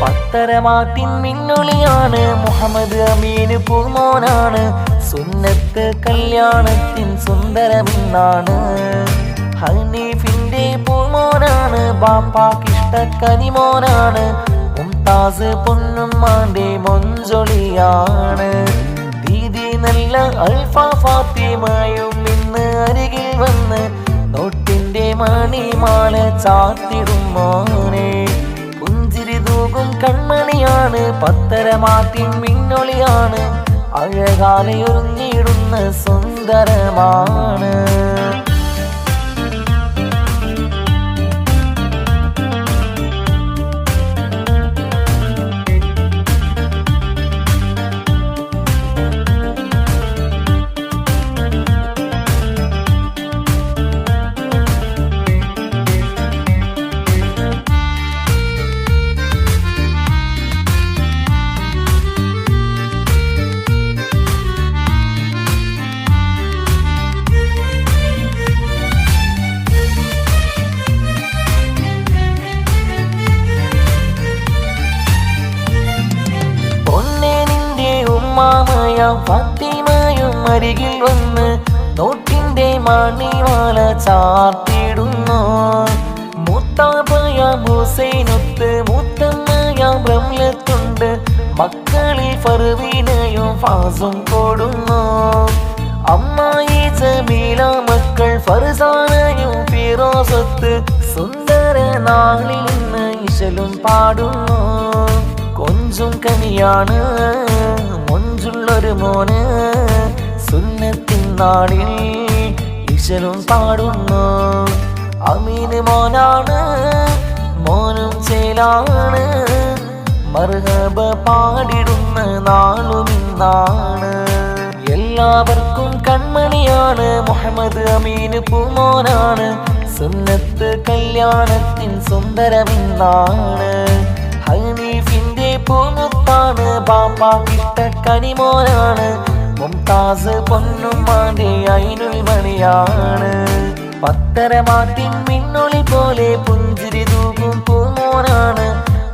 പത്തരമാറ്റിൻ മിന്നൊളിയാണ് മുഹമ്മദ് അമീന് പൂമോനാണ്. സുന്നത്ത് കല്യാണത്തിൻ സുന്ദരമിന്നാണ്. ഹനീഫിന്റെ പൂമോനാണ്. ബാപ്പാക്കിഷ്ട കനിമോനാണ്. മുംതാസ് പൊന്നുമ്മാന്റെ മൊഞ്ചൊളിയാണ്. ദീദി നല്ല അൽഫ ഫാത്തിമയും ഇന്ന് അരികിൽ വന്ന് നോട്ടിന്റെ മണിമാല ചാത്തിടും മോനെ. പുഞ്ചിരി തൂകും കൺമണിയാണ്. പത്തരമാറ്റിൻ മിന്നൊളിയാണ്. അഴകാലയൊരുങ്ങിയിടുന്ന സുന്ദരമാണ്. ഫാത്തിമയും അരികിൽ വന്ന് നോട്ടിന്റെ മണിമാല ചാർത്തിടുന്നു. മുത്താബയ ഹുസൈനൊത്ത് മുത്തമ്മയ റംലത്തുണ്ട്. മക്കളിൽ ഫർവീനയും ഫാസും കൊടുന്നു. അമ്മായി ജമീല മക്കൾ ഫർസാനയും ഫിറോസത്ത്. സുന്ദര നാളിൽ നിന്ന് ഇശലും പാടുന്നു. കൊഞ്ചും കനിയാണ് മൊഞ്ചുള്ളൊരു മോന്. സുന്നത്തിൻ നാളിൽ ഇശലും പാടുന്നു. അമീന് മോനാണ്. മോനും ചേലാണ്. മർഹബ പാടിടുന്ന നാളും ഇന്നാണ്. എല്ലാവർക്കും കൺമണിയാണ്. മുഹമ്മദ് അമീന് പൂമോനാണ്. സുന്നത്ത് കല്യാണത്തിൻ സുന്ദരമിന്നാണ്. ഹനീഫിന്റെ പൂമുത്താണ്. ബാപ്പാക്കിട്ട കനിമോനാണ്. മുംതാസ് പൊന്നുമ്മാന്റെ ഐനുൽ മണിയാണ്. പത്തരമാറ്റിൻ മിന്നൊളി പോലെ പുഞ്ചിരി തൂകും പൂമോനാണ്.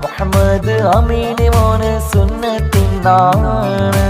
മുഹമ്മദ് അമീന് മോന് സുന്നത്തിന്നാണ്.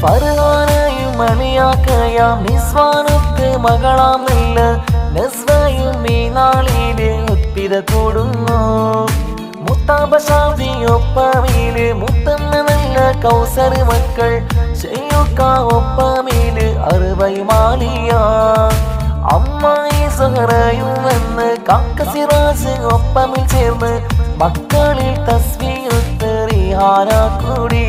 ഫർഹാനയും മണിയാക്കയാം നിസ്വാനത്ത് മകളാമല്ല. നസ്വയും ഈ നാളില് ഒത്തിര കൂടുന്നു. മുത്താബ ഷാഫിയൊപ്പമീല് മുത്തമ്മ നല്ല കൗസർ മക്കൾ. ഷെയ്യുക്ക ഒപ്പമീല് അറുവൈമാലിയ. അമ്മായി സഹറയും വന്ന് കാക്ക സിറാസ് ഒപ്പമിൽ ചേർന്ന് മക്കളിൽ തസ്ബീഹത്ത് റിഹാന കൂടി.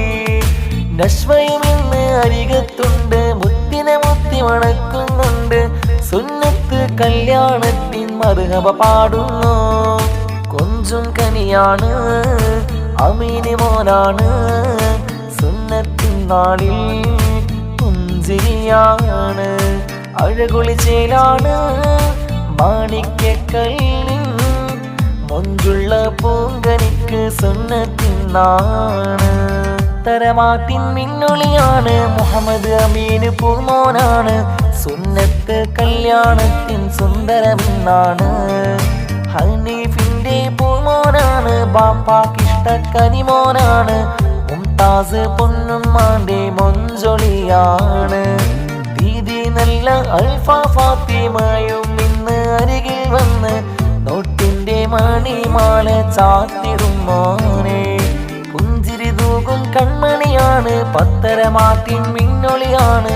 നശ്വയും ഇന്ന് അരികത്തുണ്ട്. മുത്തിനെ മുത്തി മണക്കുന്നുണ്ട്. സുന്നത്ത് കല്യാണത്തിൻ മർഹബ പാടുന്നു. കൊഞ്ചും കനിയാണ്. അമീന് മോനാണ്. സുന്നത്തിൻ നാളിൽ പുഞ്ചിരിയാണ്. അഴകുളി ചേലാണ്. മാണിക്യക്കല്ലിൻ മൊഞ്ചുള്ള പൂങ്കനിക്ക് സുന്നത്തിനാണ്. പത്തരമാറ്റിൻ മിന്നൊളിയാണ്. മുഹമ്മദ് അമീന് പൂമോനാണ്. സുന്നത്ത് കല്യാണത്തിൻ സുന്ദരമിന്നാണ്. ഹനീഫിന്റെ പൂമോനാണ്. ബാപ്പാക്കിഷ്ട കനിമോനാണ്. മുംതാസ് പൊന്നുമ്മാന്റെ മൊഞ്ചൊളിയാണ്. ദീദി നല്ല അൽഫ ഫാത്തിമയും ഇന്ന് അരികിൽ വന്ന് നോട്ടിന്റെ മണിമാല ചാത്തിടും മോനെ. പുഞ്ചിരി തൂകും കൺമണിയാണ്. പത്തരമാറ്റിൻ മിന്നൊളിയാണ്.